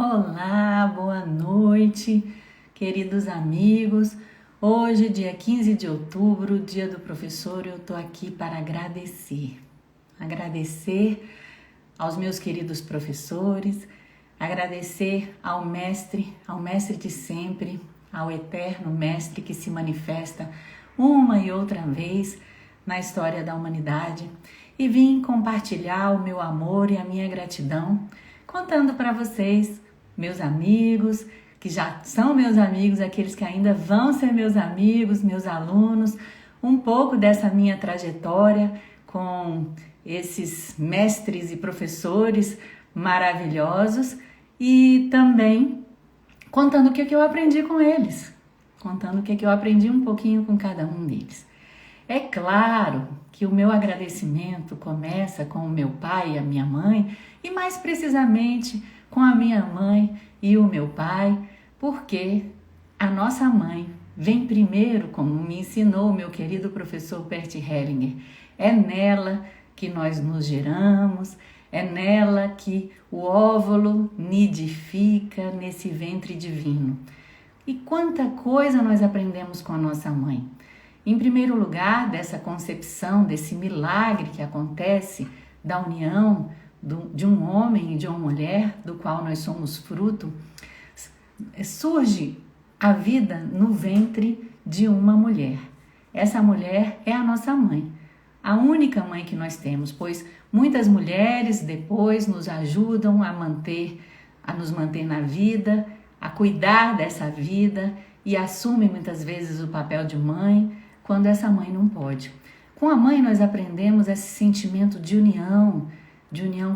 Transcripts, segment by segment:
Olá, boa noite, queridos amigos. Hoje, dia 15 de outubro, dia do professor, eu tô aqui para agradecer. Agradecer aos meus queridos professores, agradecer ao mestre de sempre, ao eterno mestre que se manifesta uma e outra vez na história da humanidade, e vim compartilhar o meu amor e a minha gratidão, contando para vocês, meus amigos, que já são meus amigos, aqueles que ainda vão ser meus amigos, meus alunos, um pouco dessa minha trajetória com esses mestres e professores maravilhosos, e também contando o que eu aprendi com eles, contando o que eu aprendi um pouquinho com cada um deles. É claro que o meu agradecimento começa com o meu pai e a minha mãe, e mais precisamente com a minha mãe e o meu pai, porque a nossa mãe vem primeiro, como me ensinou o meu querido professor Bert Hellinger. É nela que nós nos geramos, é nela que o óvulo nidifica nesse ventre divino. E quanta coisa nós aprendemos com a nossa mãe. Em primeiro lugar, dessa concepção, desse milagre que acontece da união de um homem e de uma mulher, do qual nós somos fruto, surge a vida no ventre de uma mulher. Essa mulher é a nossa mãe, a única mãe que nós temos, pois muitas mulheres depois nos ajudam a nos manter na vida, a cuidar dessa vida e assumem muitas vezes o papel de mãe, quando essa mãe não pode. Com a mãe nós aprendemos esse sentimento de união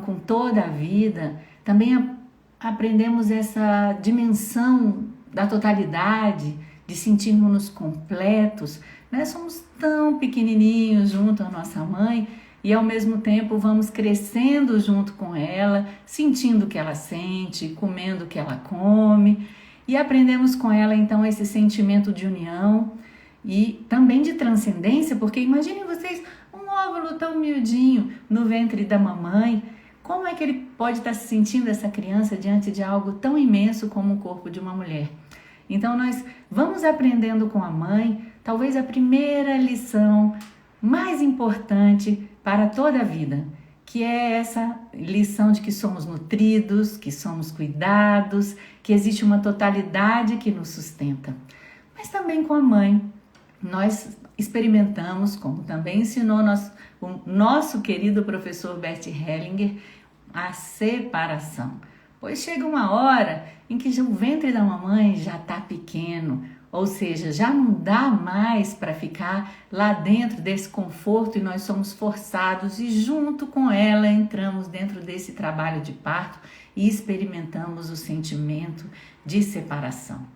com toda a vida. Também aprendemos essa dimensão da totalidade, de sentirmos-nos completos. Nós somos tão pequenininhos junto à nossa mãe e ao mesmo tempo vamos crescendo junto com ela, sentindo o que ela sente, comendo o que ela come, e aprendemos com ela então esse sentimento de união e também de transcendência, porque imaginem vocês um óvulo tão miudinho no ventre da mamãe. Como é que ele pode estar se sentindo, essa criança, diante de algo tão imenso como o corpo de uma mulher? Então nós vamos aprendendo com a mãe, talvez a primeira lição mais importante para toda a vida, que é essa lição de que somos nutridos, que somos cuidados, que existe uma totalidade que nos sustenta. Mas também com a mãe nós experimentamos, como também ensinou o nosso querido professor Bert Hellinger, a separação. Pois chega uma hora em que o ventre da mamãe já está pequeno, ou seja, já não dá mais para ficar lá dentro desse conforto e nós somos forçados e junto com ela entramos dentro desse trabalho de parto e experimentamos o sentimento de separação.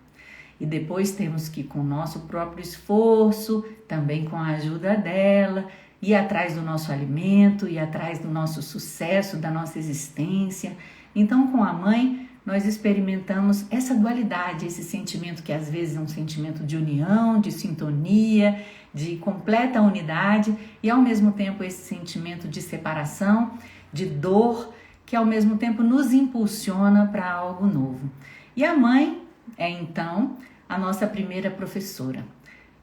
E depois temos que, com o nosso próprio esforço, também com a ajuda dela, ir atrás do nosso alimento, ir atrás do nosso sucesso, da nossa existência. Então, com a mãe, nós experimentamos essa dualidade, esse sentimento que às vezes é um sentimento de união, de sintonia, de completa unidade, e ao mesmo tempo esse sentimento de separação, de dor, que ao mesmo tempo nos impulsiona para algo novo. E a mãe é então a nossa primeira professora.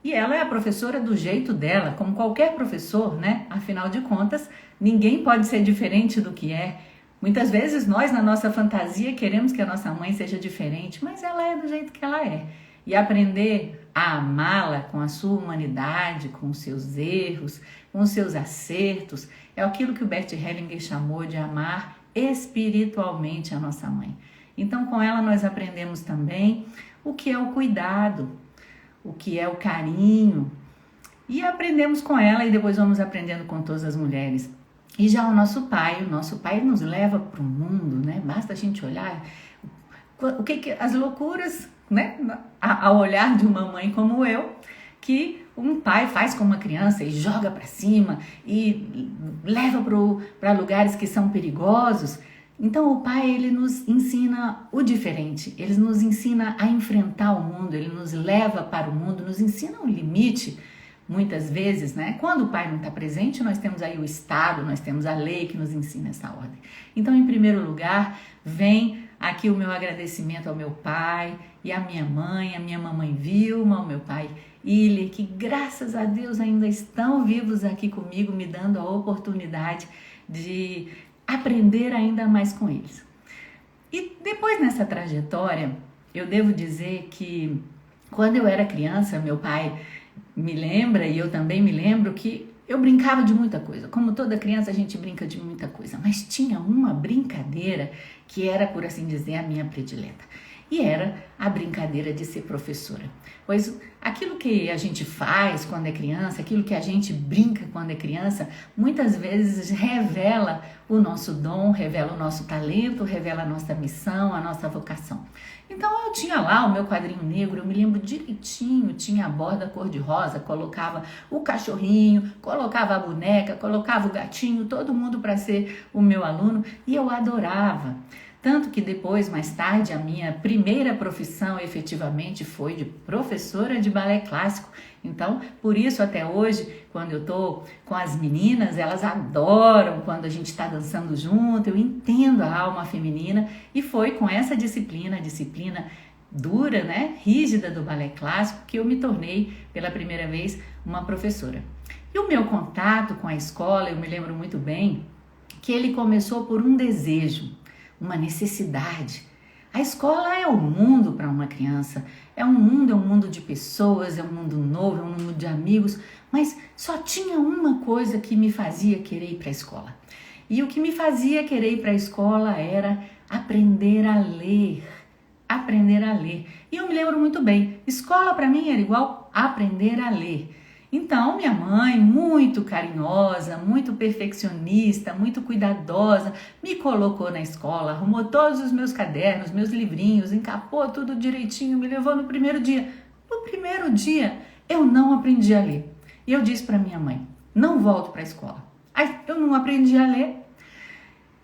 E ela é a professora do jeito dela, como qualquer professor, né? Afinal de contas, ninguém pode ser diferente do que é. Muitas vezes nós, na nossa fantasia, queremos que a nossa mãe seja diferente, mas ela é do jeito que ela é. E aprender a amá-la com a sua humanidade, com os seus erros, com os seus acertos, é aquilo que o Bert Hellinger chamou de amar espiritualmente a nossa mãe. Então, com ela nós aprendemos também o que é o cuidado, o que é o carinho, e aprendemos com ela e depois vamos aprendendo com todas as mulheres. E já o nosso pai nos leva para o mundo, né? Basta a gente olhar as loucuras, né? Ao olhar de uma mãe como eu, que um pai faz com uma criança e joga para cima e leva para lugares que são perigosos. Então o pai, ele nos ensina o diferente, ele nos ensina a enfrentar o mundo, ele nos leva para o mundo, nos ensina o limite. Muitas vezes, né? Quando o pai não está presente, nós temos aí o Estado, nós temos a lei que nos ensina essa ordem. Então, em primeiro lugar, vem aqui o meu agradecimento ao meu pai e à minha mãe, a minha mamãe Vilma, ao meu pai Ile, que graças a Deus ainda estão vivos aqui comigo, me dando a oportunidade de aprender ainda mais com eles. E depois nessa trajetória, eu devo dizer que quando eu era criança, meu pai me lembra e eu também me lembro que eu brincava de muita coisa. Como toda criança, a gente brinca de muita coisa, mas tinha uma brincadeira que era, por assim dizer, a minha predileta. E era a brincadeira de ser professora. Pois aquilo que a gente faz quando é criança, aquilo que a gente brinca quando é criança, muitas vezes revela o nosso dom, revela o nosso talento, revela a nossa missão, a nossa vocação. Então eu tinha lá o meu quadrinho negro, eu me lembro direitinho, tinha a borda cor-de-rosa, colocava o cachorrinho, colocava a boneca, colocava o gatinho, todo mundo para ser o meu aluno, e eu adorava. Tanto que depois, mais tarde, a minha primeira profissão efetivamente foi de professora de balé clássico. Então, por isso até hoje, quando eu tô com as meninas, elas adoram quando a gente está dançando junto, eu entendo a alma feminina, e foi com essa disciplina dura, né, rígida do balé clássico, que eu me tornei pela primeira vez uma professora. E o meu contato com a escola, eu me lembro muito bem que ele começou por um desejo, uma necessidade. A escola é o mundo para uma criança, é um mundo de pessoas, é um mundo novo, é um mundo de amigos, mas só tinha uma coisa que me fazia querer ir para a escola. E o que me fazia querer ir para a escola era aprender a ler. Aprender a ler. E eu me lembro muito bem, escola para mim era igual aprender a ler. Então, minha mãe, muito carinhosa, muito perfeccionista, muito cuidadosa, me colocou na escola, arrumou todos os meus cadernos, meus livrinhos, encapou tudo direitinho, me levou no primeiro dia. No primeiro dia, eu não aprendi a ler. E eu disse para minha mãe, não volto para a escola. Aí, eu não aprendi a ler.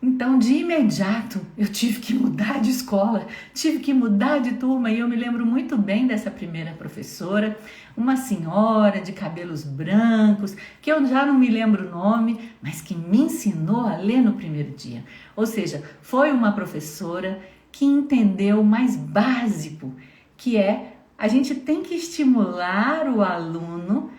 Então, de imediato, eu tive que mudar de escola, tive que mudar de turma, e eu me lembro muito bem dessa primeira professora, uma senhora de cabelos brancos, que eu já não me lembro o nome, mas que me ensinou a ler no primeiro dia. Ou seja, foi uma professora que entendeu o mais básico, que é a gente tem que estimular o aluno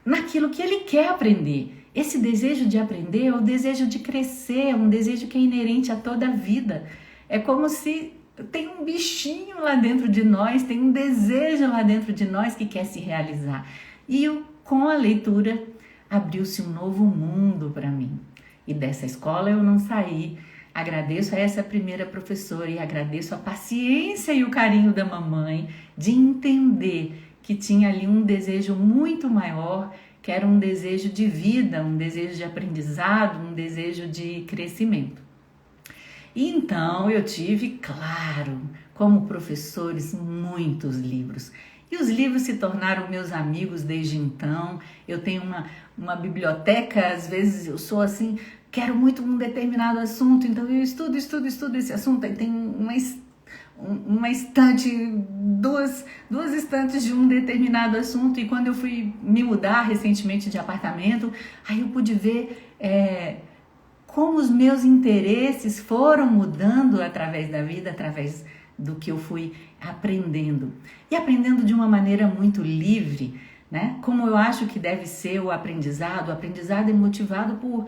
naquilo que ele quer aprender. Esse desejo de aprender é o desejo de crescer, é um desejo que é inerente a toda a vida. É como se tem um bichinho lá dentro de nós, tem um desejo lá dentro de nós que quer se realizar. E com a leitura abriu-se um novo mundo para mim. E dessa escola eu não saí. Agradeço a essa primeira professora e agradeço a paciência e o carinho da mamãe de entender que tinha ali um desejo muito maior, que era um desejo de vida, um desejo de aprendizado, um desejo de crescimento. E então eu tive, claro, como professores, muitos livros. E os livros se tornaram meus amigos desde então. Eu tenho uma biblioteca, às vezes eu sou assim, quero muito um determinado assunto, então eu estudo esse assunto, aí tem uma estante, duas estantes de um determinado assunto, e quando eu fui me mudar recentemente de apartamento, aí eu pude ver como os meus interesses foram mudando através da vida, através do que eu fui aprendendo. E aprendendo de uma maneira muito livre, né? Como eu acho que deve ser o aprendizado é motivado por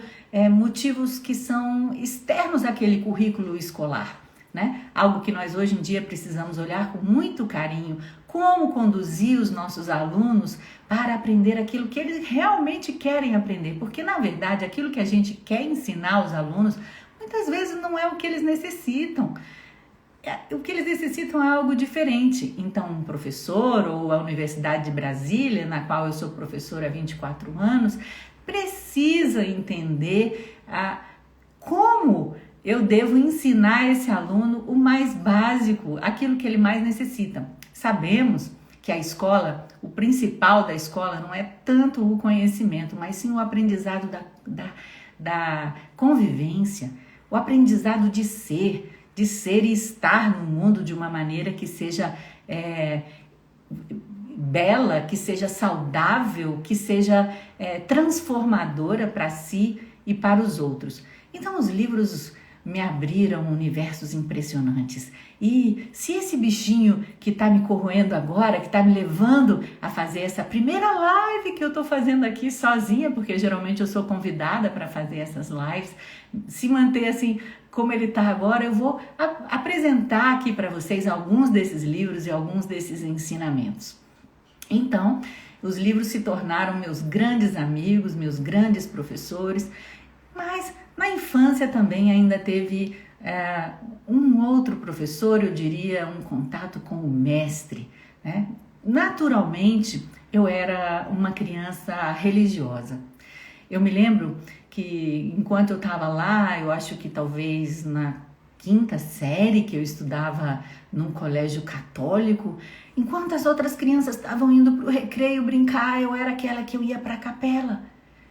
motivos que são externos àquele currículo escolar. Né? Algo que nós hoje em dia precisamos olhar com muito carinho, como conduzir os nossos alunos para aprender aquilo que eles realmente querem aprender, porque na verdade aquilo que a gente quer ensinar aos alunos muitas vezes não é o que eles necessitam. O que eles necessitam é algo diferente. Então, um professor ou a Universidade de Brasília, na qual eu sou professora há 24 anos, precisa entender como eu devo ensinar esse aluno o mais básico, aquilo que ele mais necessita. Sabemos que a escola, o principal da escola não é tanto o conhecimento, mas sim o aprendizado da convivência, o aprendizado de ser e estar no mundo de uma maneira que seja bela, que seja saudável, que seja transformadora para si e para os outros. Então, os livros me abriram universos impressionantes. E se esse bichinho que está me corroendo agora, que está me levando a fazer essa primeira live que eu estou fazendo aqui sozinha, porque geralmente eu sou convidada para fazer essas lives, se manter assim como ele está agora, eu vou apresentar aqui para vocês alguns desses livros e alguns desses ensinamentos. Então, os livros se tornaram meus grandes amigos, meus grandes professores, mas na infância também ainda teve um outro professor, eu diria, um contato com o mestre, né? Naturalmente, eu era uma criança religiosa. Eu me lembro que enquanto eu estava lá, eu acho que talvez na quinta série que eu estudava num colégio católico, enquanto as outras crianças estavam indo para o recreio brincar, eu era aquela que eu ia para a capela.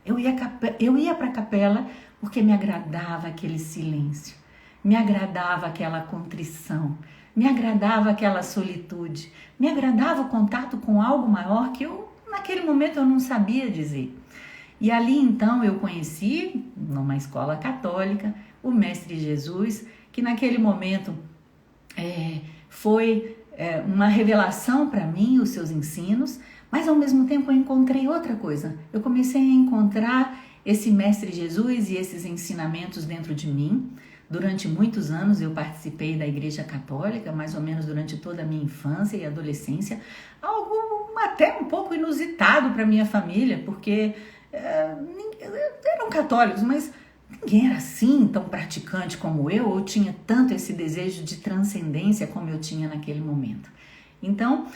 Eu ia para a capela porque me agradava aquele silêncio, me agradava aquela contrição, me agradava aquela solitude, me agradava o contato com algo maior que naquele momento eu não sabia dizer. E ali então eu conheci, numa escola católica, o Mestre Jesus, que naquele momento foi uma revelação para mim, os seus ensinos, mas ao mesmo tempo eu encontrei outra coisa. Eu comecei a encontrar esse Mestre Jesus e esses ensinamentos dentro de mim. Durante muitos anos eu participei da Igreja Católica, mais ou menos durante toda a minha infância e adolescência, algo até um pouco inusitado para minha família, porque eram católicos, mas ninguém era assim tão praticante como eu, ou tinha tanto esse desejo de transcendência como eu tinha naquele momento. Então,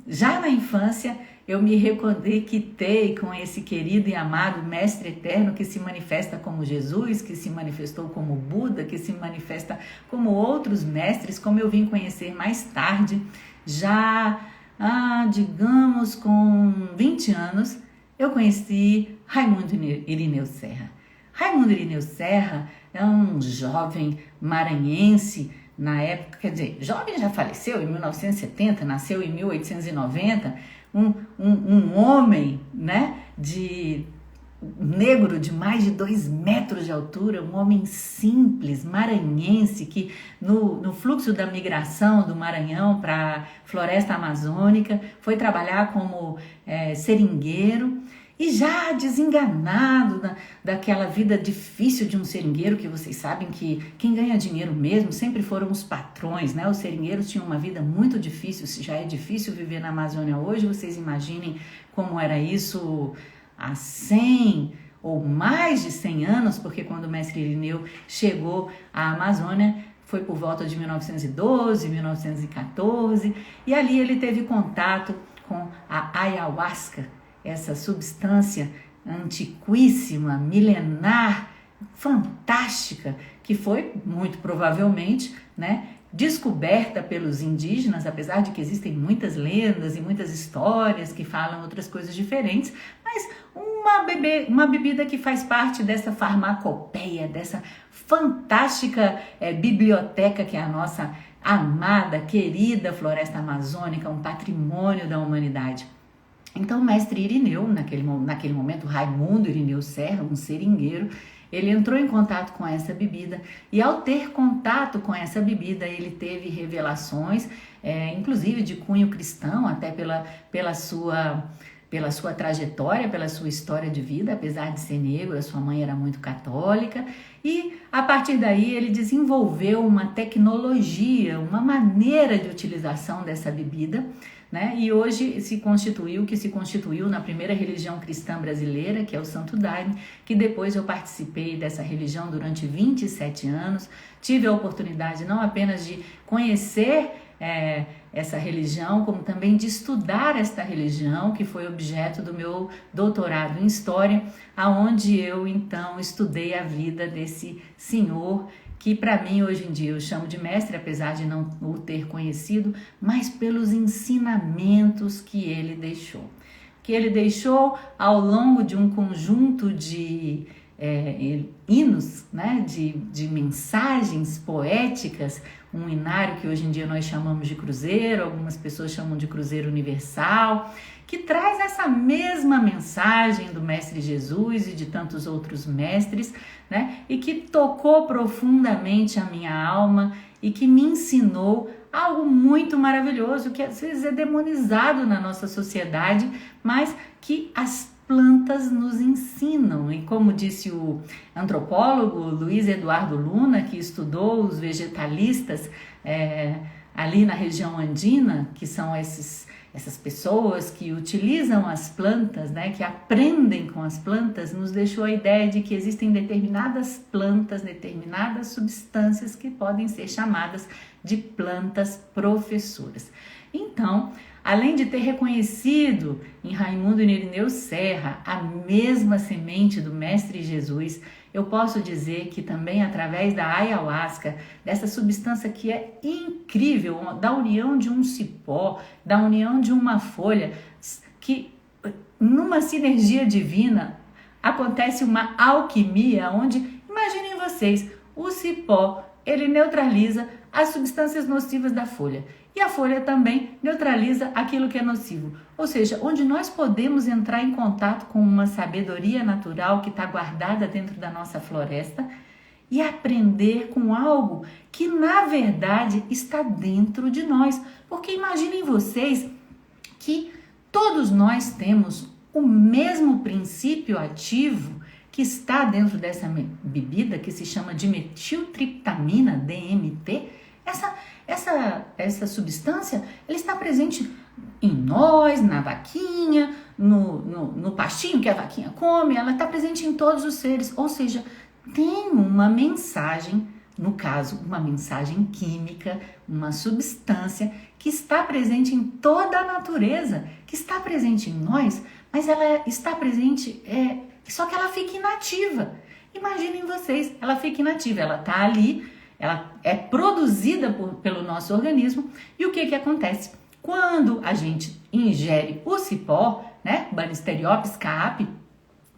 já na infância, eu me reconectei com esse querido e amado Mestre Eterno que se manifesta como Jesus, que se manifestou como Buda, que se manifesta como outros mestres, como eu vim conhecer mais tarde, já, digamos, com 20 anos, eu conheci Raimundo Irineu Serra. Raimundo Irineu Serra é um jovem maranhense, na época, quer dizer, jovem já faleceu em 1970, nasceu em 1890, um homem, né, negro de mais de 2 metros de altura, um homem simples, maranhense, que no fluxo da migração do Maranhão para a floresta amazônica, foi trabalhar como seringueiro, e já desenganado daquela vida difícil de um seringueiro, que vocês sabem que quem ganha dinheiro mesmo sempre foram os patrões, né? Os seringueiros tinham uma vida muito difícil. Se já é difícil viver na Amazônia hoje, vocês imaginem como era isso há 100 ou mais de 100 anos, porque quando o Mestre Irineu chegou à Amazônia, foi por volta de 1912, 1914, e ali ele teve contato com a ayahuasca, essa substância antiquíssima, milenar, fantástica, que foi muito provavelmente, né, descoberta pelos indígenas, apesar de que existem muitas lendas e muitas histórias que falam outras coisas diferentes, mas uma bebida que faz parte dessa farmacopeia, dessa fantástica biblioteca que é a nossa amada, querida floresta amazônica, um patrimônio da humanidade. Então o Mestre Irineu, naquele momento, Raimundo Irineu Serra, um seringueiro, ele entrou em contato com essa bebida, e ao ter contato com essa bebida, ele teve revelações, inclusive de cunho cristão, até pela sua trajetória, pela sua história de vida. Apesar de ser negro, a sua mãe era muito católica, e a partir daí ele desenvolveu uma tecnologia, uma maneira de utilização dessa bebida, né? E hoje se constituiu na primeira religião cristã brasileira, que é o Santo Daime, que depois eu participei dessa religião durante 27 anos, tive a oportunidade não apenas de conhecer essa religião, como também de estudar esta religião, que foi objeto do meu doutorado em História, aonde eu então estudei a vida desse senhor, que para mim hoje em dia eu chamo de mestre, apesar de não o ter conhecido, mas pelos ensinamentos que ele deixou. Que ele deixou ao longo de um conjunto de hinos, né, de mensagens poéticas, um inário que hoje em dia nós chamamos de cruzeiro, algumas pessoas chamam de cruzeiro universal, que traz essa mesma mensagem do Mestre Jesus e de tantos outros mestres, né, e que tocou profundamente a minha alma e que me ensinou algo muito maravilhoso, que às vezes é demonizado na nossa sociedade, mas que as plantas nos ensinam. E como disse o antropólogo Luiz Eduardo Luna, que estudou os vegetalistas ali na região andina, que são essas pessoas que utilizam as plantas, né, que aprendem com as plantas, nos deixou a ideia de que existem determinadas plantas, determinadas substâncias que podem ser chamadas de plantas professoras. Então, além de ter reconhecido em Raimundo Irineu Serra a mesma semente do Mestre Jesus, eu posso dizer que também através da ayahuasca, dessa substância que é incrível, da união de um cipó, da união de uma folha, que numa sinergia divina acontece uma alquimia onde, imaginem vocês, o cipó, ele neutraliza as substâncias nocivas da folha. E a folha também neutraliza aquilo que é nocivo. Ou seja, onde nós podemos entrar em contato com uma sabedoria natural que está guardada dentro da nossa floresta e aprender com algo que, na verdade, está dentro de nós. Porque imaginem vocês que todos nós temos o mesmo princípio ativo que está dentro dessa bebida, que se chama dimetiltriptamina, DMT. Essa substância, ela está presente em nós, na vaquinha, no pastinho que a vaquinha come, ela está presente em todos os seres, ou seja, tem uma mensagem, no caso, uma mensagem química, uma substância que está presente em toda a natureza, que está presente em nós, mas ela está presente, só que ela fica inativa. Imaginem vocês, ela fica inativa, ela está ali, ela é produzida pelo nosso organismo. E o que acontece? Quando a gente ingere o cipó, né, Banisteriopsis caapi,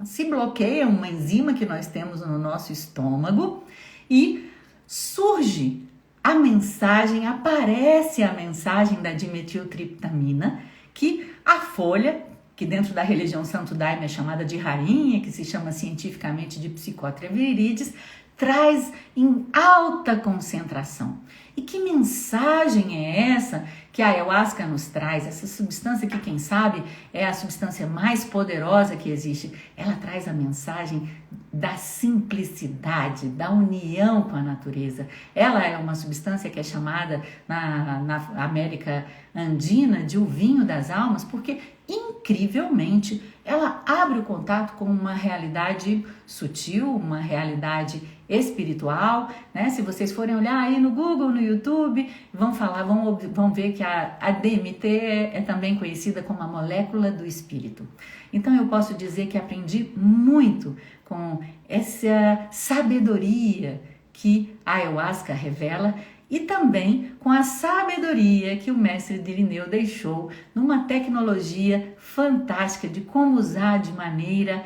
se bloqueia uma enzima que nós temos no nosso estômago e surge a mensagem, aparece a mensagem da dimetiltriptamina, que a folha, que dentro da religião Santo Daime é chamada de rainha, que se chama cientificamente de Psychotria viridis, traz em alta concentração. E que mensagem é essa que a ayahuasca nos traz? Essa substância que, quem sabe, é a substância mais poderosa que existe. Ela traz a mensagem da simplicidade, da união com a natureza. Ela é uma substância que é chamada na América Andina de o vinho das almas, porque incrivelmente ela abre o contato com uma realidade sutil, uma realidade espiritual, né? Se vocês forem olhar aí no Google, no YouTube, vão ver que a DMT é também conhecida como a molécula do espírito. Então eu posso dizer que aprendi muito com essa sabedoria que a ayahuasca revela e também com a sabedoria que o mestre Irineu deixou numa tecnologia fantástica de como usar de maneira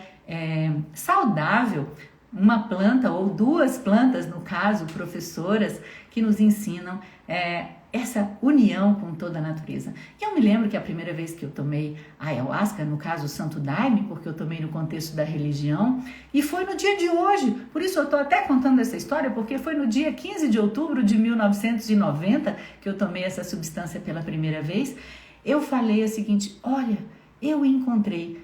saudável uma planta ou duas plantas, no caso, professoras, que nos ensinam essa união com toda a natureza. E eu me lembro que a primeira vez que eu tomei ayahuasca, no caso o Santo Daime, porque eu tomei no contexto da religião, e foi no dia de hoje, por isso eu estou até contando essa história, porque foi no dia 15 de outubro de 1990 que eu tomei essa substância pela primeira vez. Eu falei o seguinte: olha, eu encontrei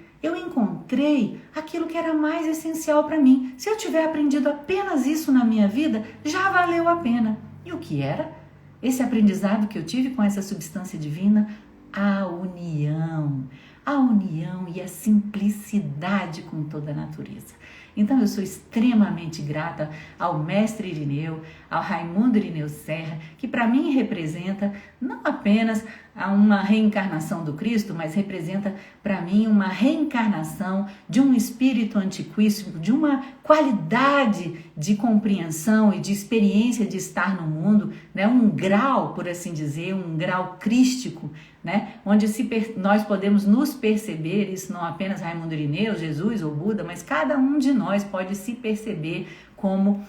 aquilo que era mais essencial para mim. Se eu tiver aprendido apenas isso na minha vida, já valeu a pena. E o que era? Esse aprendizado que eu tive com essa substância divina, a união e a simplicidade com toda a natureza. Então eu sou extremamente grata ao mestre Irineu, ao Raimundo Irineu Serra, que para mim representa não apenas uma reencarnação do Cristo, mas representa para mim uma reencarnação de um espírito antiquíssimo, de uma qualidade de compreensão e de experiência de estar no mundo, né? Um grau, por assim dizer, um grau crístico, né? Onde nós podemos nos perceber, isso não apenas Raimundo Irineu, Jesus ou Buda, mas cada um de nós, nós pode se perceber como,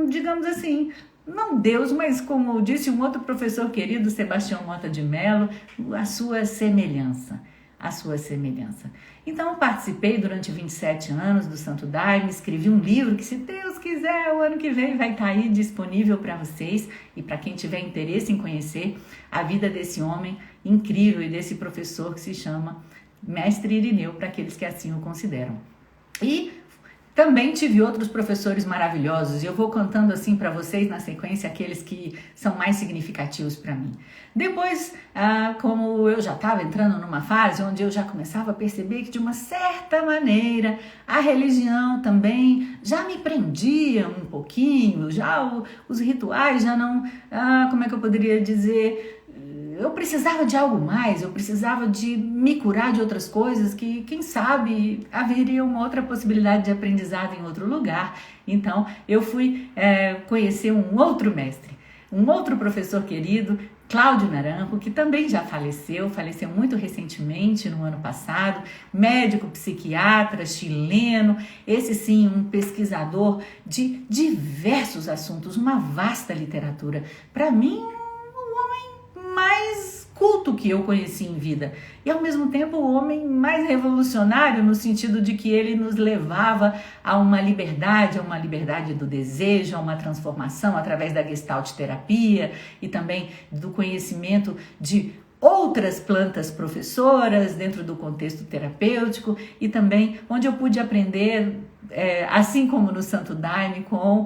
digamos assim, não Deus, mas como disse um outro professor querido, Sebastião Mota de Mello, a sua semelhança. A sua semelhança. Então, eu participei durante 27 anos do Santo Daime, escrevi um livro que, se Deus quiser, o ano que vem vai estar aí disponível para vocês e para quem tiver interesse em conhecer a vida desse homem incrível e desse professor que se chama Mestre Irineu, para aqueles que assim o consideram. E também tive outros professores maravilhosos e eu vou contando assim para vocês na sequência aqueles que são mais significativos para mim. Depois, como eu já estava entrando numa fase onde eu já começava a perceber que de uma certa maneira a religião também já me prendia um pouquinho, já os rituais já não, como é que eu poderia dizer... Eu precisava de algo mais, eu precisava de me curar de outras coisas que, quem sabe, haveria uma outra possibilidade de aprendizado em outro lugar. Então, eu fui conhecer um outro mestre, um outro professor querido, Cláudio Naranjo, que também já faleceu muito recentemente, no ano passado, médico psiquiatra chileno, esse sim, um pesquisador de diversos assuntos, uma vasta literatura. Para mim, mais culto que eu conheci em vida e ao mesmo tempo o homem mais revolucionário no sentido de que ele nos levava a uma liberdade do desejo, a uma transformação através da Gestalt terapia e também do conhecimento de outras plantas professoras dentro do contexto terapêutico e também onde eu pude aprender, assim como no Santo Daime, com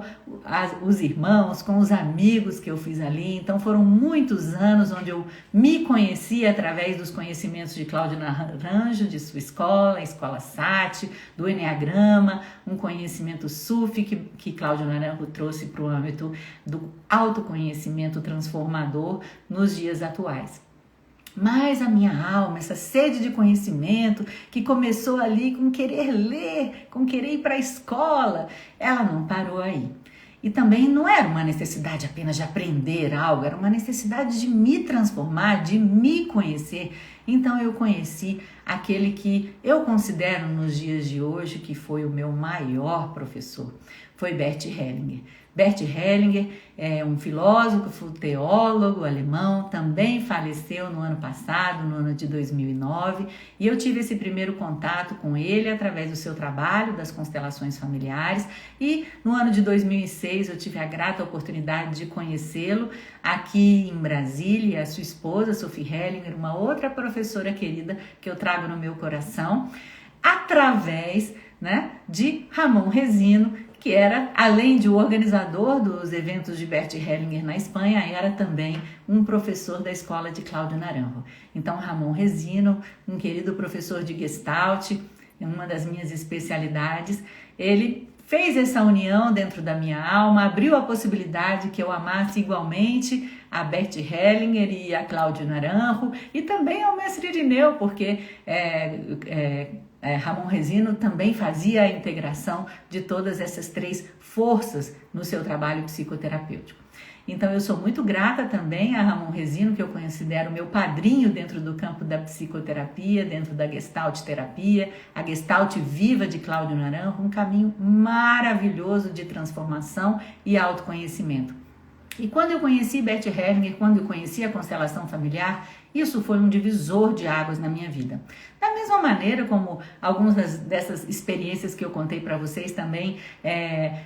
os irmãos, com os amigos que eu fiz ali. Então foram muitos anos onde eu me conheci através dos conhecimentos de Cláudio Naranjo, de sua escola, a Escola Sati, do Enneagrama, um conhecimento sufi que Cláudio Naranjo trouxe para o âmbito do autoconhecimento transformador nos dias atuais. Mas a minha alma, essa sede de conhecimento que começou ali com querer ler, com querer ir para a escola, ela não parou aí. E também não era uma necessidade apenas de aprender algo, era uma necessidade de me transformar, de me conhecer. Então eu conheci aquele que eu considero nos dias de hoje que foi o meu maior professor, foi Bert Hellinger. Bert Hellinger é um filósofo, teólogo alemão, também faleceu no ano passado, no ano de 2009, e eu tive esse primeiro contato com ele através do seu trabalho, das constelações familiares, e no ano de 2006 eu tive a grata oportunidade de conhecê-lo aqui em Brasília, a sua esposa, Sophie Hellinger, uma outra professora querida que eu trago no meu coração, através, de Ramon Resino, que era, além de o organizador dos eventos de Bert Hellinger na Espanha, era também um professor da escola de Cláudio Naranjo. Então, Ramon Resino, um querido professor de Gestalt, uma das minhas especialidades, ele fez essa união dentro da minha alma, abriu a possibilidade que eu amasse igualmente a Bert Hellinger e a Cláudio Naranjo e também ao mestre Irineu, porque Ramon Resino também fazia a integração de todas essas três forças no seu trabalho psicoterapêutico. Então eu sou muito grata também a Ramon Resino, que eu considero meu padrinho dentro do campo da psicoterapia, dentro da Gestalt terapia, a Gestalt viva de Cláudio Naranjo, um caminho maravilhoso de transformação e autoconhecimento. E quando eu conheci Bert Hellinger, quando eu conheci a constelação familiar, isso foi um divisor de águas na minha vida. Da mesma maneira como algumas dessas experiências que eu contei para vocês também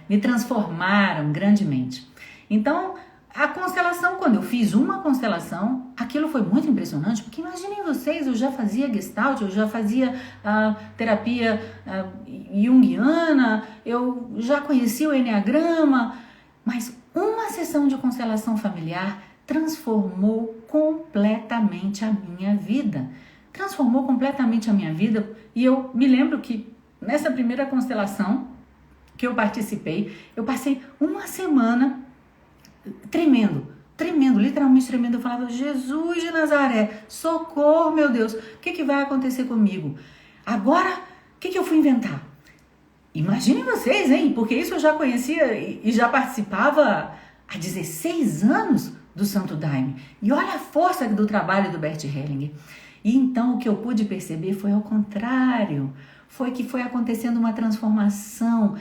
me transformaram grandemente. Então, a constelação, quando eu fiz uma constelação, aquilo foi muito impressionante, porque imaginem vocês, eu já fazia Gestalt, eu já fazia terapia junguiana, eu já conhecia o Enneagrama, mas uma sessão de constelação familiar transformou completamente a minha vida. Transformou completamente a minha vida e eu me lembro que nessa primeira constelação que eu participei, eu passei uma semana tremendo, literalmente tremendo. Eu falava, Jesus de Nazaré, socorro, meu Deus, o que vai acontecer comigo? Agora, o que eu fui inventar? Imaginem vocês, hein? Porque isso eu já conhecia e já participava há 16 anos do Santo Daime. E olha a força do trabalho do Bert Hellinger. E então o que eu pude perceber foi ao contrário. foi que foi acontecendo uma transformação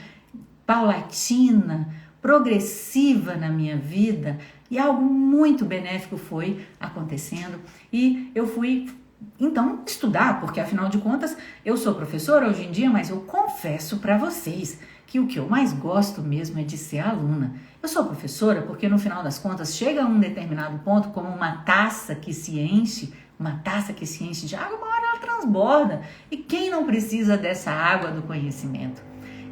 paulatina, progressiva na minha vida, e algo muito benéfico foi acontecendo, e eu fui então estudar, porque afinal de contas eu sou professora hoje em dia, mas eu confesso para vocês que o que eu mais gosto mesmo é de ser aluna. Eu sou professora porque no final das contas chega a um determinado ponto, como uma taça que se enche de água, uma hora ela transborda. E quem não precisa dessa água do conhecimento?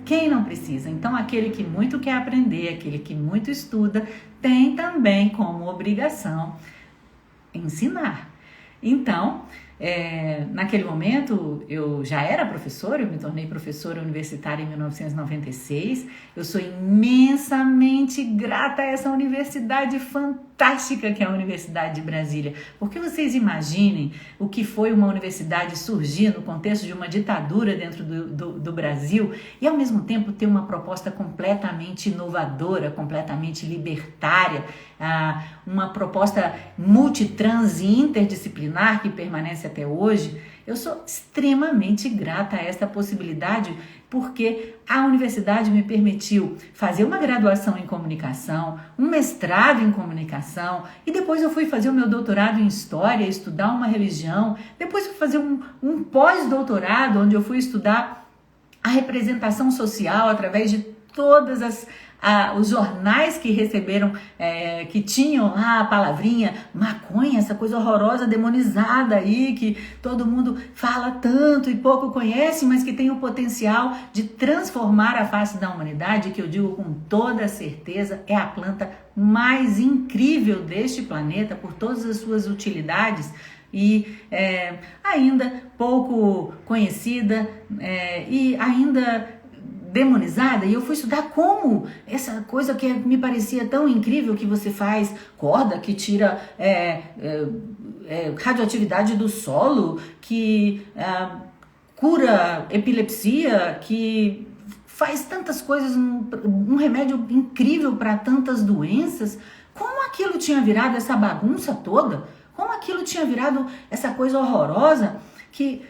Quem não precisa? Então, aquele que muito quer aprender, aquele que muito estuda, tem também como obrigação ensinar. Então, naquele momento eu já era professora, eu me tornei professora universitária em 1996. Eu sou imensamente grata a essa universidade fantástica que é a Universidade de Brasília, porque vocês imaginem o que foi uma universidade surgir no contexto de uma ditadura dentro do Brasil e ao mesmo tempo ter uma proposta completamente inovadora, completamente libertária, uma proposta multitrans e interdisciplinar que permanece até hoje. Eu sou extremamente grata a esta possibilidade, porque a universidade me permitiu fazer uma graduação em comunicação, um mestrado em comunicação, e depois eu fui fazer o meu doutorado em história, estudar uma religião, depois eu fui fazer um pós-doutorado, onde eu fui estudar a representação social através de todas os jornais que receberam, que tinham lá a palavrinha maconha, essa coisa horrorosa, demonizada aí, que todo mundo fala tanto e pouco conhece, mas que tem o potencial de transformar a face da humanidade, que eu digo com toda certeza é a planta mais incrível deste planeta, por todas as suas utilidades, e ainda pouco conhecida, e ainda demonizada, e eu fui estudar como essa coisa que me parecia tão incrível, que você faz corda, que tira radioatividade do solo, que cura epilepsia, que faz tantas coisas, um remédio incrível para tantas doenças. Como aquilo tinha virado essa bagunça toda? Como aquilo tinha virado essa coisa horrorosa que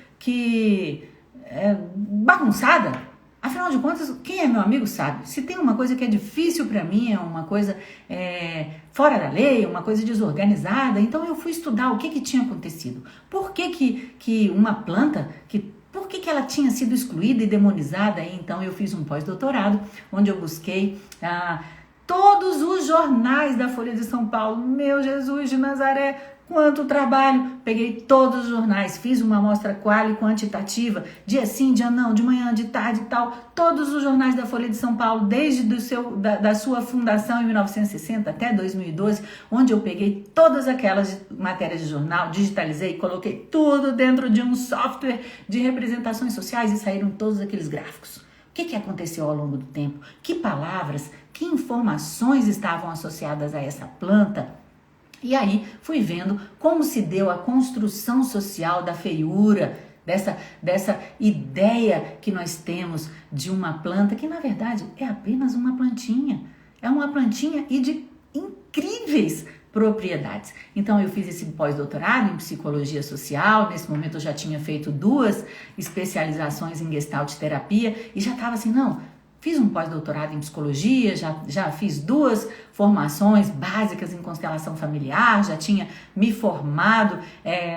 bagunçada? Afinal de contas, quem é meu amigo sabe. Se tem uma coisa que é difícil para mim, é uma coisa fora da lei, uma coisa desorganizada, então eu fui estudar o que tinha acontecido. Por que uma planta, por que ela tinha sido excluída e demonizada? E então eu fiz um pós-doutorado, onde eu busquei todos os jornais da Folha de São Paulo. Meu Jesus de Nazaré, quanto trabalho! Peguei todos os jornais, fiz uma amostra quali quantitativa, dia sim, dia não, de manhã, de tarde e tal, todos os jornais da Folha de São Paulo, desde da sua fundação em 1960 até 2012, onde eu peguei todas aquelas matérias de jornal, digitalizei, coloquei tudo dentro de um software de representações sociais e saíram todos aqueles gráficos. O que aconteceu ao longo do tempo? Que palavras, que informações estavam associadas a essa planta? E aí fui vendo como se deu a construção social da feiura, dessa ideia que nós temos de uma planta que na verdade é apenas uma plantinha. É uma plantinha e de incríveis propriedades. Então eu fiz esse pós-doutorado em psicologia social. Nesse momento eu já tinha feito 2 especializações em Gestalt terapia e já estava assim, não, fiz um pós-doutorado em psicologia, já fiz 2 formações básicas em constelação familiar, já tinha me formado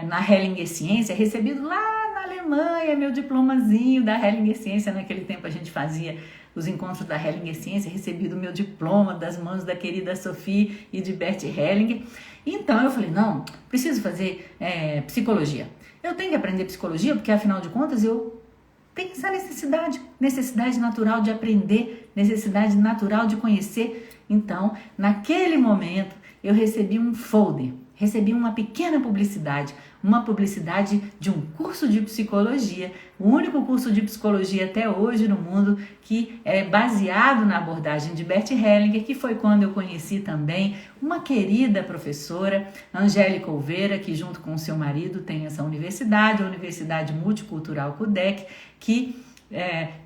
na Hellinger Ciência, recebido lá na Alemanha meu diplomazinho da Hellinger Ciência. Naquele tempo a gente fazia os encontros da Hellinger Ciência, recebido o meu diploma das mãos da querida Sophie e de Bert Hellinger. Então eu falei, não, preciso fazer psicologia. Eu tenho que aprender psicologia porque afinal de contas eu tem essa necessidade natural de aprender, necessidade natural de conhecer. Então, naquele momento, eu recebi um folder, recebi uma pequena publicidade, uma publicidade de um curso de psicologia, o único curso de psicologia até hoje no mundo que é baseado na abordagem de Bert Hellinger, que foi quando eu conheci também uma querida professora, Angélica Oliveira, que junto com seu marido tem essa universidade, a Universidade Multicultural CUDEC, que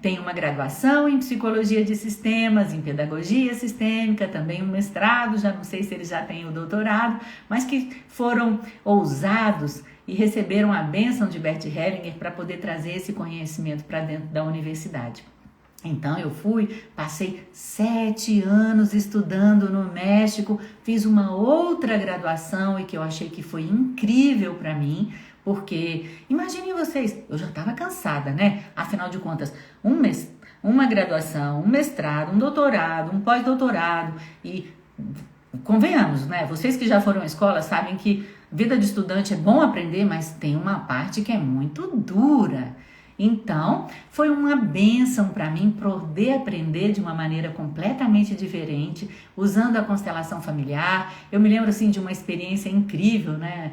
tenho uma graduação em psicologia de sistemas, em pedagogia sistêmica, também um mestrado, já não sei se eles já têm o doutorado, mas que foram ousados e receberam a bênção de Bert Hellinger para poder trazer esse conhecimento para dentro da universidade. Então eu passei 7 anos estudando no México, fiz uma outra graduação e que eu achei que foi incrível para mim, porque imaginem vocês, eu já estava cansada, né? Afinal de contas, uma graduação, um mestrado, um doutorado, um pós-doutorado e convenhamos, né? Vocês que já foram à escola sabem que vida de estudante é bom aprender, mas tem uma parte que é muito dura. Então, foi uma bênção para mim poder aprender de uma maneira completamente diferente, usando a constelação familiar. Eu me lembro assim de uma experiência incrível, né?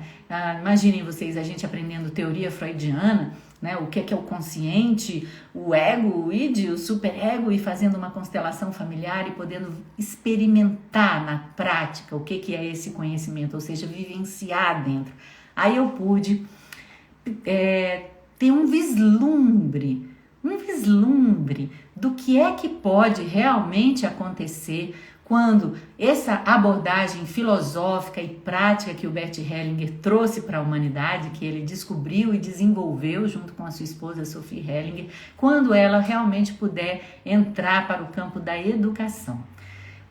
Imaginem vocês, a gente aprendendo teoria freudiana, né? O que é o consciente, o ego, o id, o superego, e fazendo uma constelação familiar e podendo experimentar na prática o que é esse conhecimento, ou seja, vivenciar dentro. Aí eu pude ter um vislumbre do que é que pode realmente acontecer quando essa abordagem filosófica e prática que o Bert Hellinger trouxe para a humanidade, que ele descobriu e desenvolveu junto com a sua esposa Sophie Hellinger, quando ela realmente puder entrar para o campo da educação.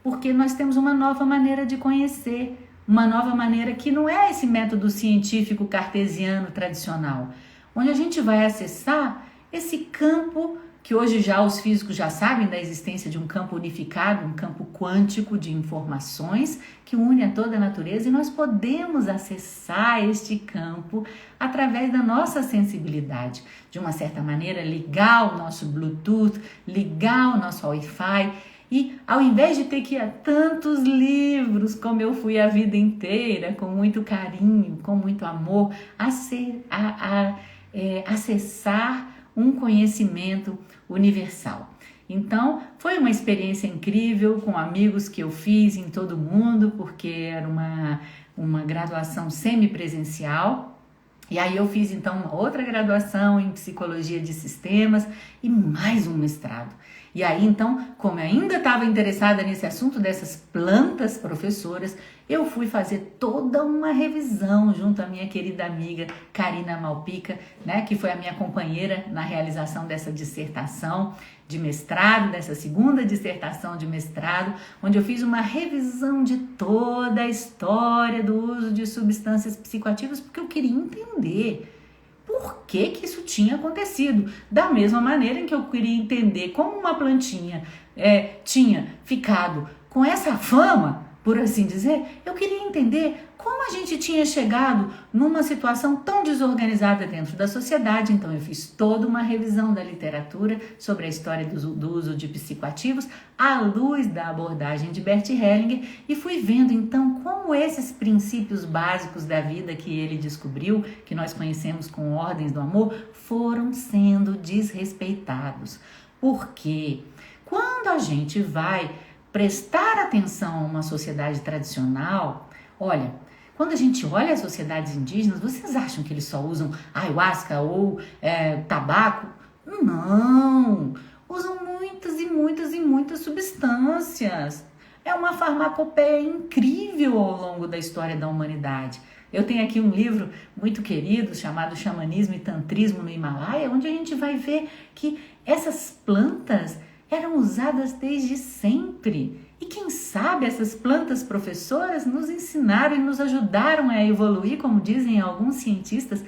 Porque nós temos uma nova maneira de conhecer, uma nova maneira que não é esse método científico cartesiano tradicional, onde a gente vai acessar esse campo que hoje já os físicos já sabem da existência de um campo unificado, um campo quântico de informações que une a toda a natureza, e nós podemos acessar este campo através da nossa sensibilidade. De uma certa maneira, ligar o nosso Bluetooth, ligar o nosso Wi-Fi, e ao invés de ter que ir a tantos livros, como eu fui a vida inteira, com muito carinho, com muito amor, acessar um conhecimento universal. Então, foi uma experiência incrível com amigos que eu fiz em todo o mundo, porque era uma graduação semipresencial. E aí eu fiz então uma outra graduação em psicologia de sistemas e mais um mestrado. E aí então, como eu ainda estava interessada nesse assunto dessas plantas professoras, eu fui fazer toda uma revisão junto à minha querida amiga Karina Malpica, né, que foi a minha companheira na realização dessa dissertação de mestrado, dessa segunda dissertação de mestrado, onde eu fiz uma revisão de toda a história do uso de substâncias psicoativas, porque eu queria entender por que isso tinha acontecido. Da mesma maneira em que eu queria entender como uma plantinha tinha ficado com essa fama, por assim dizer, eu queria entender como a gente tinha chegado numa situação tão desorganizada dentro da sociedade. Então eu fiz toda uma revisão da literatura sobre a história do uso de psicoativos à luz da abordagem de Bert Hellinger e fui vendo então como esses princípios básicos da vida que ele descobriu, que nós conhecemos como ordens do amor, foram sendo desrespeitados. Porque quando a gente vai prestar atenção a uma sociedade tradicional, olha, quando a gente olha as sociedades indígenas, vocês acham que eles só usam ayahuasca ou tabaco? Não! Usam muitas e muitas e muitas substâncias. É uma farmacopeia incrível ao longo da história da humanidade. Eu tenho aqui um livro muito querido chamado Xamanismo e Tantrismo no Himalaia, onde a gente vai ver que essas plantas eram usadas desde sempre. E quem sabe essas plantas professoras nos ensinaram e nos ajudaram a evoluir, como dizem alguns cientistas,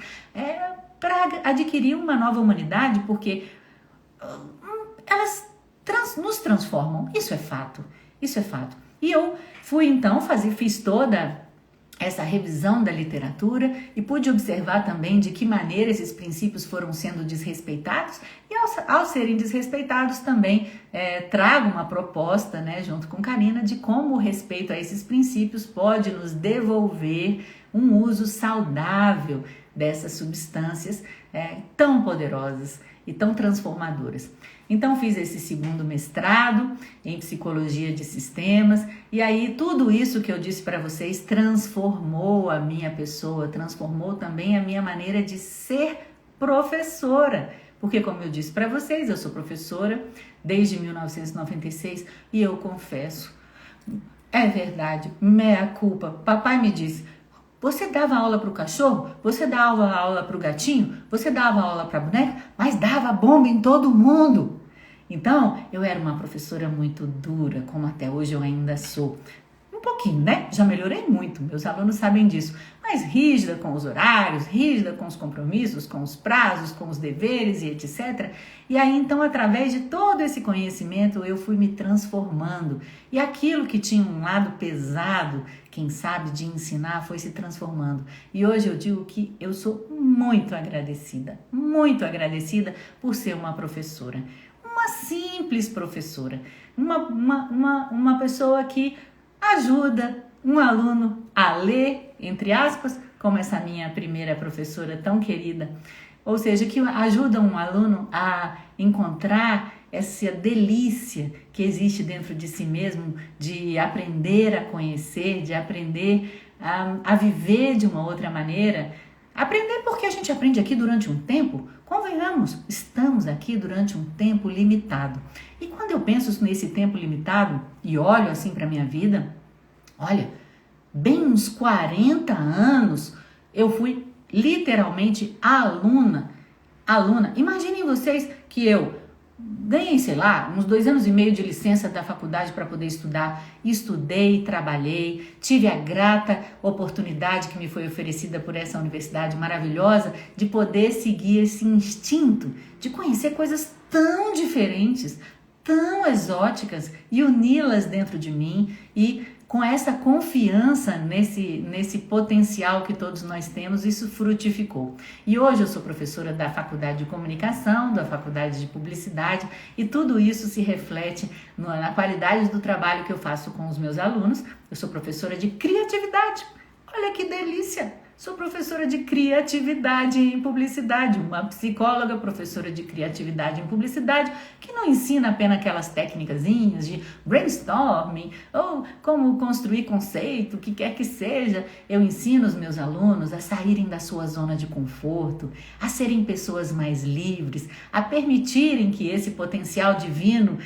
para adquirir uma nova humanidade, porque elas nos transformam. Isso é fato. Isso é fato. E eu fui então fiz toda essa revisão da literatura e pude observar também de que maneira esses princípios foram sendo desrespeitados e ao serem desrespeitados também trago uma proposta, né, junto com Karina, de como o respeito a esses princípios pode nos devolver um uso saudável dessas substâncias tão poderosas e tão transformadoras. Então fiz esse segundo mestrado em psicologia de sistemas e aí tudo isso que eu disse para vocês transformou a minha pessoa, transformou também a minha maneira de ser professora, Porque, como eu disse para vocês, eu sou professora desde 1996 e eu confesso, é verdade, mea culpa. Papai me disse, você dava aula para o cachorro, você dava aula para o gatinho, você dava aula para a boneca, mas dava bomba em todo mundo. Então, eu era uma professora muito dura, como até hoje eu ainda sou. Um pouquinho, né? Já melhorei muito, meus alunos sabem disso. Mas rígida com os horários, rígida com os compromissos, com os prazos, com os deveres e etc. E aí, então, através de todo esse conhecimento, eu fui me transformando. E aquilo que tinha um lado pesado, quem sabe, de ensinar, foi se transformando. E hoje eu digo que eu sou muito agradecida por ser uma professora. Uma simples professora, uma pessoa que ajuda um aluno a ler, entre aspas, como essa minha primeira professora tão querida, ou seja, que ajuda um aluno a encontrar essa delícia que existe dentro de si mesmo, de aprender a conhecer, de aprender a viver de uma outra maneira. Aprender porque a gente aprende aqui durante um tempo, convenhamos, estamos aqui durante um tempo limitado. E quando eu penso nesse tempo limitado e olho assim para a minha vida, olha, bem uns 40 anos eu fui literalmente aluna. Imaginem vocês que eu ganhei, sei lá, uns 2 anos e meio de licença da faculdade para poder estudar. Estudei, trabalhei, tive a grata oportunidade que me foi oferecida por essa universidade maravilhosa de poder seguir esse instinto, de conhecer coisas tão diferentes, tão exóticas e uni-las dentro de mim e com essa confiança nesse potencial que todos nós temos, isso frutificou. E hoje eu sou professora da Faculdade de Comunicação, da Faculdade de Publicidade, e tudo isso se reflete na qualidade do trabalho que eu faço com os meus alunos. Eu sou professora de criatividade. Olha que delícia! Sou professora de criatividade em publicidade, uma psicóloga professora de criatividade em publicidade que não ensina apenas aquelas técnicazinhas de brainstorming ou como construir conceito, o que quer que seja. Eu ensino os meus alunos a saírem da sua zona de conforto, a serem pessoas mais livres, a permitirem que esse potencial divino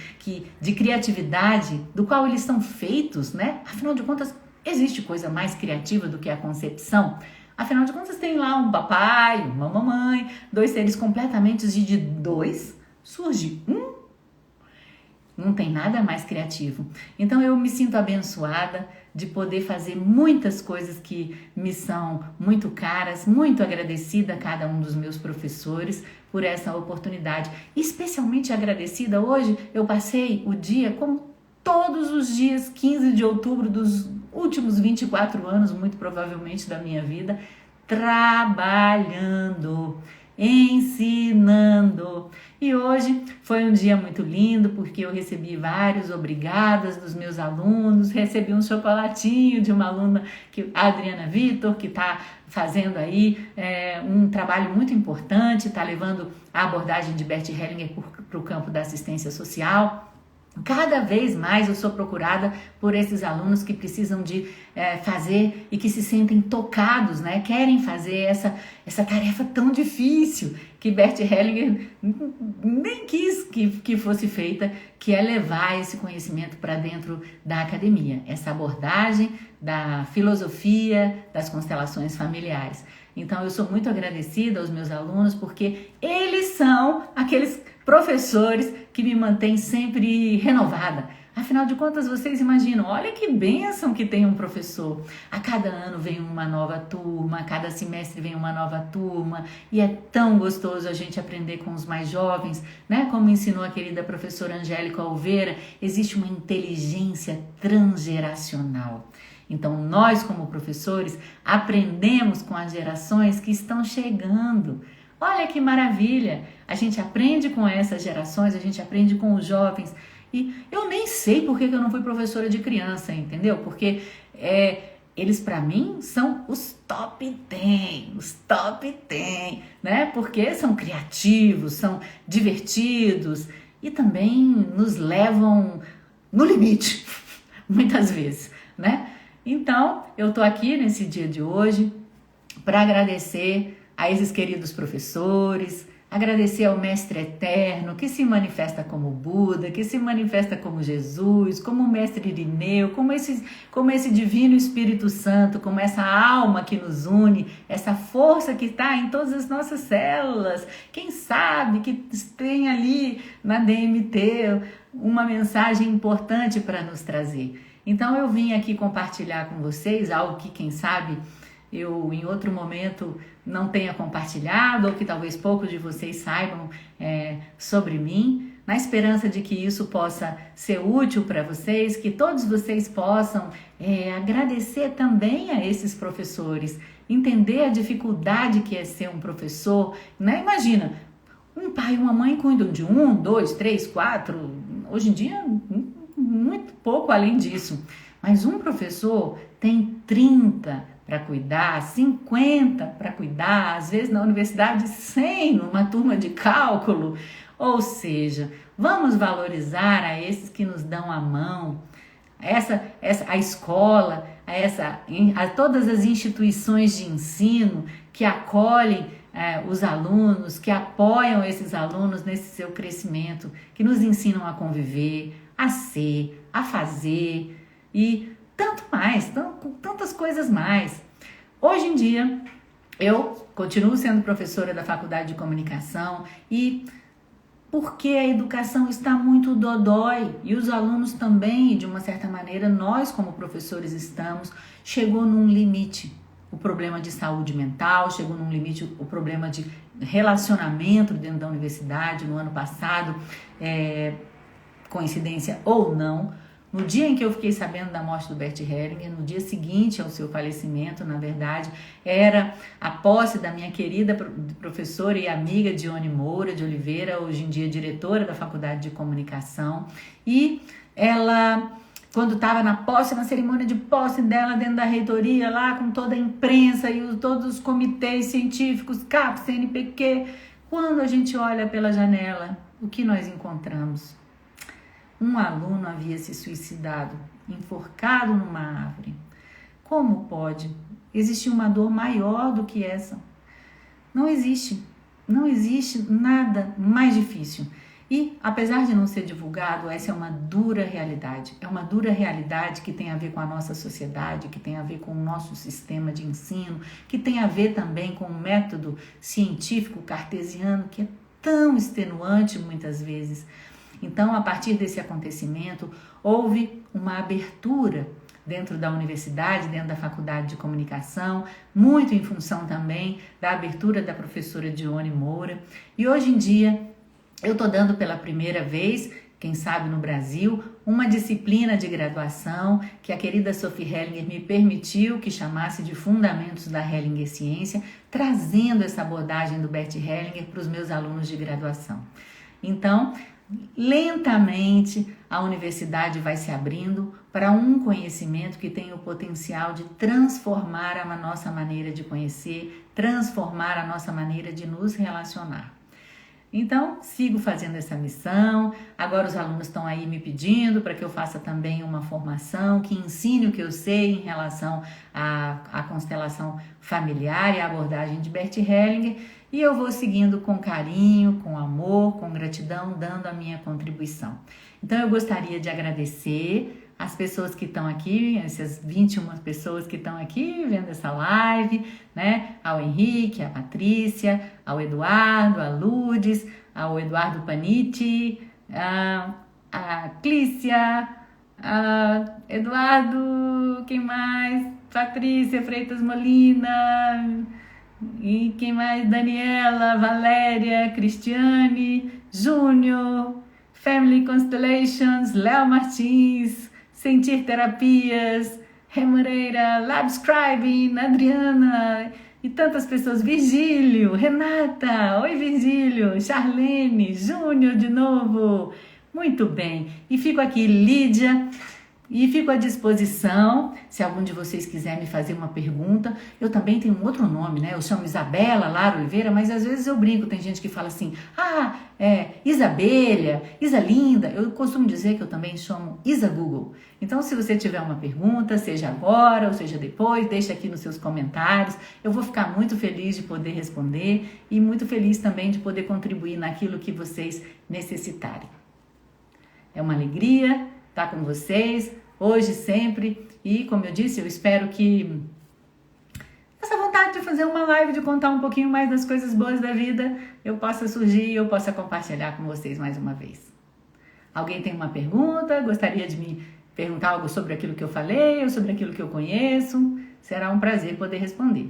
de criatividade, do qual eles são feitos, né? Afinal de contas, existe coisa mais criativa do que a concepção? Afinal de contas, tem lá um papai, uma mamãe, 2 seres completamente de 2, surge um. Não tem nada mais criativo. Então eu me sinto abençoada de poder fazer muitas coisas que me são muito caras, muito agradecida a cada um dos meus professores por essa oportunidade. Especialmente agradecida, hoje eu passei o dia, como todos os dias, 15 de outubro dos últimos 24 anos, muito provavelmente da minha vida, trabalhando, ensinando. E hoje foi um dia muito lindo, porque eu recebi vários obrigadas dos meus alunos, recebi um chocolatinho de uma aluna, a Adriana Vitor, que está fazendo aí um trabalho muito importante, está levando a abordagem de Bert Hellinger para o campo da assistência social. Cada vez mais eu sou procurada por esses alunos que precisam de fazer e que se sentem tocados, né? Querem fazer essa tarefa tão difícil que Bert Hellinger nem quis que fosse feita, que é levar esse conhecimento para dentro da academia, essa abordagem da filosofia das constelações familiares. Então eu sou muito agradecida aos meus alunos porque eles são aqueles professores que me mantêm sempre renovada. Afinal de contas, vocês imaginam, olha que bênção que tem um professor. A cada ano vem uma nova turma, a cada semestre vem uma nova turma, e é tão gostoso a gente aprender com os mais jovens, né? Como ensinou a querida professora Angélica Oliveira, existe uma inteligência transgeracional. Então, nós como professores aprendemos com as gerações que estão chegando. Olha que maravilha! A gente aprende com essas gerações, a gente aprende com os jovens. E eu nem sei por que eu não fui professora de criança, entendeu? Porque eles para mim são os top 10, né? Porque são criativos, são divertidos e também nos levam no limite, muitas vezes, né? Então, eu tô aqui nesse dia de hoje para agradecer a esses queridos professores, agradecer ao Mestre Eterno, que se manifesta como Buda, que se manifesta como Jesus, como o Mestre Irineu, como esse Divino Espírito Santo, como essa alma que nos une, essa força que está em todas as nossas células. Quem sabe que tem ali na DMT uma mensagem importante para nos trazer. Então eu vim aqui compartilhar com vocês algo que, quem sabe, eu em outro momento não tenha compartilhado, ou que talvez poucos de vocês saibam sobre mim, na esperança de que isso possa ser útil para vocês, que todos vocês possam agradecer também a esses professores, entender a dificuldade que é ser um professor, né? Imagina, um pai e uma mãe cuidam de 1, 2, 3, 4, hoje em dia muito pouco além disso, mas um professor tem 30 para cuidar, 50 para cuidar, às vezes na universidade 100 numa turma de cálculo. Ou seja, vamos valorizar a esses que nos dão a mão, a escola, a todas as instituições de ensino que acolhem os alunos, que apoiam esses alunos nesse seu crescimento, que nos ensinam a conviver, a ser, a fazer e tanto mais, tantas coisas mais. Hoje em dia, eu continuo sendo professora da Faculdade de Comunicação e porque a educação está muito dodói e os alunos também, de uma certa maneira, nós como professores estamos, chegou num limite. O problema de saúde mental, chegou num limite o problema de relacionamento dentro da universidade. No ano passado, coincidência ou não, no dia em que eu fiquei sabendo da morte do Bert Hellinger, no dia seguinte ao seu falecimento, na verdade, era a posse da minha querida professora e amiga Dione Moura de Oliveira, hoje em dia diretora da Faculdade de Comunicação, e ela, quando estava na posse, na cerimônia de posse dela dentro da reitoria, lá com toda a imprensa e todos os comitês científicos, CAPES, CNPq, quando a gente olha pela janela, o que nós encontramos? Um aluno havia se suicidado, enforcado numa árvore. Como pode? Existe uma dor maior do que essa? Não existe nada mais difícil. E, apesar de não ser divulgado, essa é uma dura realidade. É uma dura realidade que tem a ver com a nossa sociedade, que tem a ver com o nosso sistema de ensino, que tem a ver também com o método científico cartesiano, que é tão extenuante muitas vezes. Então, a partir desse acontecimento, houve uma abertura dentro da universidade, dentro da Faculdade de Comunicação, muito em função também da abertura da professora Dione Moura. E hoje em dia, eu estou dando pela primeira vez, quem sabe no Brasil, uma disciplina de graduação que a querida Sophie Hellinger me permitiu que chamasse de Fundamentos da Hellinger Ciência, trazendo essa abordagem do Bert Hellinger para os meus alunos de graduação. Então, lentamente a universidade vai se abrindo para um conhecimento que tem o potencial de transformar a nossa maneira de conhecer, transformar a nossa maneira de nos relacionar. Então, sigo fazendo essa missão. Agora os alunos estão aí me pedindo para que eu faça também uma formação que ensine o que eu sei em relação à constelação familiar e à abordagem de Bert Hellinger. E eu vou seguindo com carinho, com amor, com gratidão, dando a minha contribuição. Então, eu gostaria de agradecer as pessoas que estão aqui, essas 21 pessoas que estão aqui vendo essa live, né? Ao Henrique, à Patrícia, ao Eduardo, a Lourdes, ao Eduardo Paniti, a Clícia, Eduardo, quem mais? Patrícia Freitas Molina, e quem mais? Daniela, Valéria, Cristiane, Júnior, Family Constellations, Léo Martins, Sentir Terapias, Remoreira, Labscribing, Adriana e tantas pessoas, Virgílio, Renata, oi Virgílio, Charlene, Júnior de novo, muito bem, e fico aqui, Lídia, e fico à disposição Se algum de vocês quiser me fazer uma pergunta, eu também tenho um outro nome, né? Eu chamo Isabela Lara Oliveira, mas às vezes eu brinco, tem gente que fala assim, Isabelha, Isa Linda. Eu costumo dizer que eu também chamo Isa Google. Então, se você tiver uma pergunta, seja agora ou seja depois, deixa aqui nos seus comentários. Eu vou ficar muito feliz de poder responder e muito feliz também de poder contribuir naquilo que vocês necessitarem. É uma alegria estar com vocês, hoje, sempre. E, como eu disse, eu espero que essa vontade de fazer uma live, de contar um pouquinho mais das coisas boas da vida, eu possa surgir e eu possa compartilhar com vocês mais uma vez. Alguém tem uma pergunta? Gostaria de me perguntar algo sobre aquilo que eu falei ou sobre aquilo que eu conheço? Será um prazer poder responder.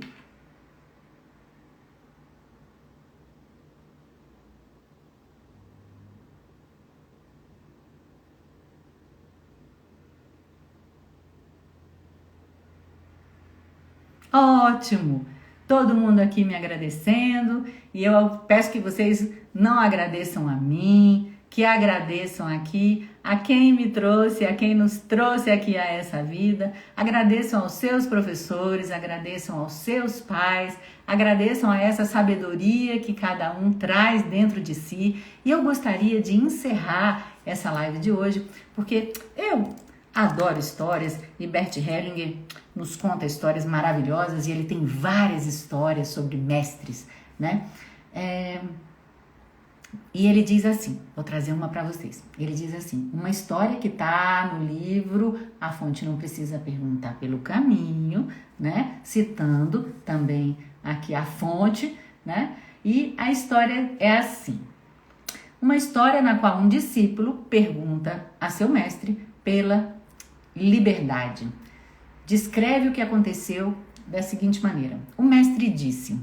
Ótimo! Todo mundo aqui me agradecendo e eu peço que vocês não agradeçam a mim, que agradeçam aqui a quem me trouxe, a quem nos trouxe aqui a essa vida. Agradeçam aos seus professores, agradeçam aos seus pais, agradeçam a essa sabedoria que cada um traz dentro de si. E eu gostaria de encerrar essa live de hoje, porque eu adoro histórias e Bert Hellinger nos conta histórias maravilhosas e ele tem várias histórias sobre mestres, né? E ele diz assim, vou trazer uma para vocês. Ele diz assim, uma história que tá no livro A Fonte Não Precisa Perguntar Pelo Caminho, né? Citando também aqui a fonte, né? E a história é assim. Uma história na qual um discípulo pergunta a seu mestre pela liberdade. Descreve o que aconteceu da seguinte maneira. O mestre disse: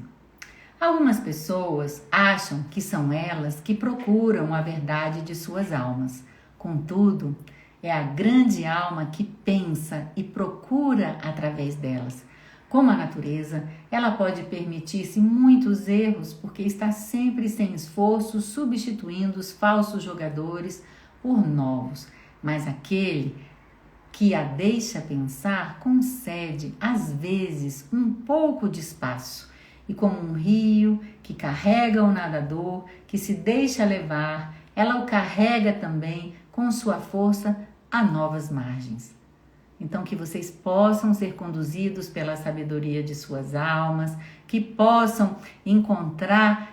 algumas pessoas acham que são elas que procuram a verdade de suas almas. Contudo, é a grande alma que pensa e procura através delas. Como a natureza, ela pode permitir-se muitos erros porque está sempre sem esforço substituindo os falsos jogadores por novos. Mas aquele que a deixa pensar concede, às vezes, um pouco de espaço. E como um rio que carrega o nadador, que se deixa levar, ela o carrega também com sua força a novas margens. Então, que vocês possam ser conduzidos pela sabedoria de suas almas, que possam encontrar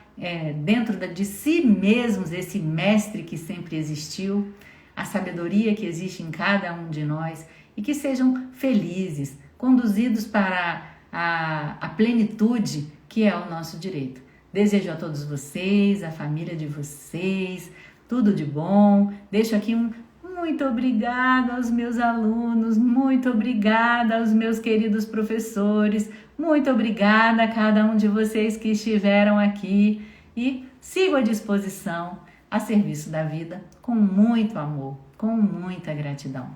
dentro de si mesmos esse mestre que sempre existiu, a sabedoria que existe em cada um de nós e que sejam felizes, conduzidos para a plenitude que é o nosso direito. Desejo a todos vocês, a família de vocês, tudo de bom. Deixo aqui um muito obrigada aos meus alunos, muito obrigada aos meus queridos professores, muito obrigada a cada um de vocês que estiveram aqui e sigo à disposição a serviço da vida com muito amor, com muita gratidão.